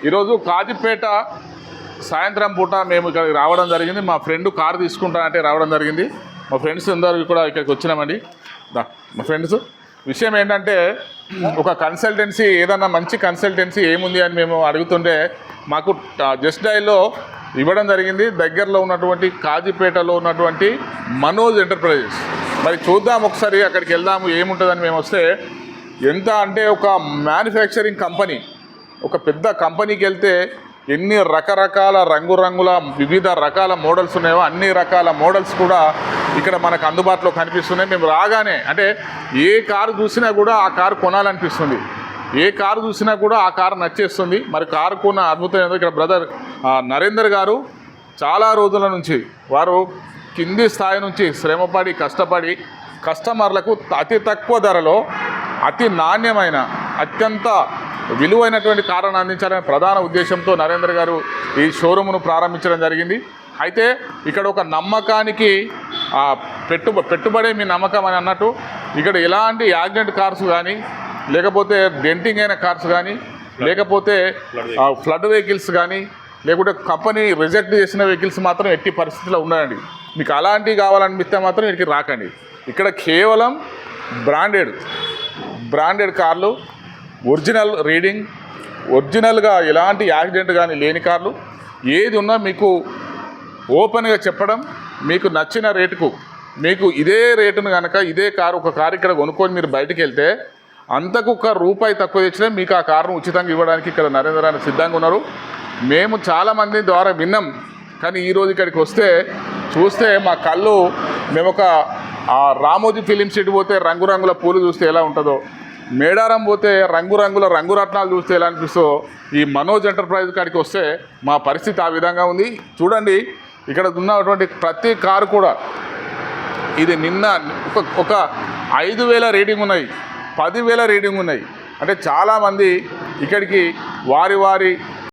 ఈరోజు కాజీపేట సాయంత్రం పూట మేము ఇక్కడికి రావడం జరిగింది. మా ఫ్రెండ్ కారు తీసుకుంటానంటే రావడం జరిగింది. మా ఫ్రెండ్స్ అందరూ కూడా ఇక్కడికి వచ్చినామండి. మా ఫ్రెండ్స్ విషయం ఏంటంటే, ఒక కన్సల్టెన్సీ ఏదన్నా మంచి కన్సల్టెన్సీ ఏముంది అని మేము అడుగుతుంటే మాకు జస్ట్ డైల్లో ఇవ్వడం జరిగింది. దగ్గరలో ఉన్నటువంటి కాజీపేటలో ఉన్నటువంటి మనోజ్ ఎంటర్ప్రైజెస్. మరి చూద్దాం ఒకసారి, అక్కడికి వెళ్దాము ఏముంటుందని మేము వస్తే, ఎంత అంటే ఒక మ్యానుఫ్యాక్చరింగ్ కంపెనీ, ఒక పెద్ద కంపెనీకి వెళ్తే ఎన్ని రకరకాల రంగురంగుల వివిధ రకాల మోడల్స్ ఉన్నాయో అన్ని రకాల మోడల్స్ కూడా ఇక్కడ మనకు అందుబాటులో కనిపిస్తున్నాయి. మేము రాగానే అంటే ఏ కారు చూసినా కూడా ఆ కారు కొనాలనిపిస్తుంది, ఏ కారు చూసినా కూడా ఆ కారు నచ్చేస్తుంది. మరి కారు కొన్న అద్భుతం ఏదో ఇక్కడ బ్రదర్ నరేందర్ గారు చాలా రోజుల నుంచి వారు కింది స్థాయి నుంచి శ్రమపడి కష్టపడి కస్టమర్లకు అతి తక్కువ ధరలో అతి నాణ్యమైన అత్యంత విలువైనటువంటి కారును అందించాలనే ప్రధాన ఉద్దేశంతో నరేంద్ర గారు ఈ షోరూమ్ను ప్రారంభించడం జరిగింది. అయితే ఇక్కడ ఒక నమ్మకానికి పెట్టుబడే మీ నమ్మకం అని అన్నట్టు, ఇక్కడ ఎలాంటి యాక్సిడెంట్ కార్స్ కానీ, లేకపోతే డెంటింగ్ అయిన కార్స్ కానీ, లేకపోతే ఫ్లడ్ వెహికల్స్ కానీ, లేకుంటే కంపెనీ రిజెక్ట్ చేసిన వెహికల్స్ మాత్రం ఎట్టి పరిస్థితిలో ఉన్నాయండి. మీకు అలాంటివి కావాలనిపిస్తే మాత్రం ఇక్కడికి రాకండి. ఇక్కడ కేవలం బ్రాండెడ్ కార్లు, ఒరిజినల్ రీడింగ్, ఒరిజినల్గా ఎలాంటి యాక్సిడెంట్ కానీ లేని కార్లు ఏది ఉన్నా మీకు ఓపెన్గా చెప్పడం, మీకు నచ్చిన రేటుకు, మీకు ఇదే రేటును కనుక ఇదే కారు ఒక కారు ఇక్కడ కొనుక్కొని మీరు బయటికి వెళ్తే అంతకు ₹1 తక్కువ తెచ్చినా మీకు ఆ కారును ఉచితంగా ఇవ్వడానికి ఇక్కడ నరేంద్ర గారు సిద్ధంగా ఉన్నారు. మేము చాలామంది ద్వారా విన్నాం, కానీ ఈరోజు ఇక్కడికి వస్తే చూస్తే మా కళ్ళు, మేము ఒక రామోజీ ఫిలిం సిటీ పోతే రంగురంగుల పూలు చూస్తే ఎలా ఉంటుందో, మేడారం పోతే రంగురంగుల రంగురత్నాలు చూస్తే ఎలా అనిపిస్తుందో, ఈ మనోజ్ ఎంటర్ప్రైజ్ కాడికి వస్తే మా పరిస్థితి ఆ విధంగా ఉంది. చూడండి, ఇక్కడ ఉన్నటువంటి ప్రతి కారు కూడా ఇది నిన్న ఒక 5,000 రేటింగ్ ఉన్నాయి, 10,000 రేటింగ్ ఉన్నాయి. అంటే చాలామంది ఇక్కడికి వారి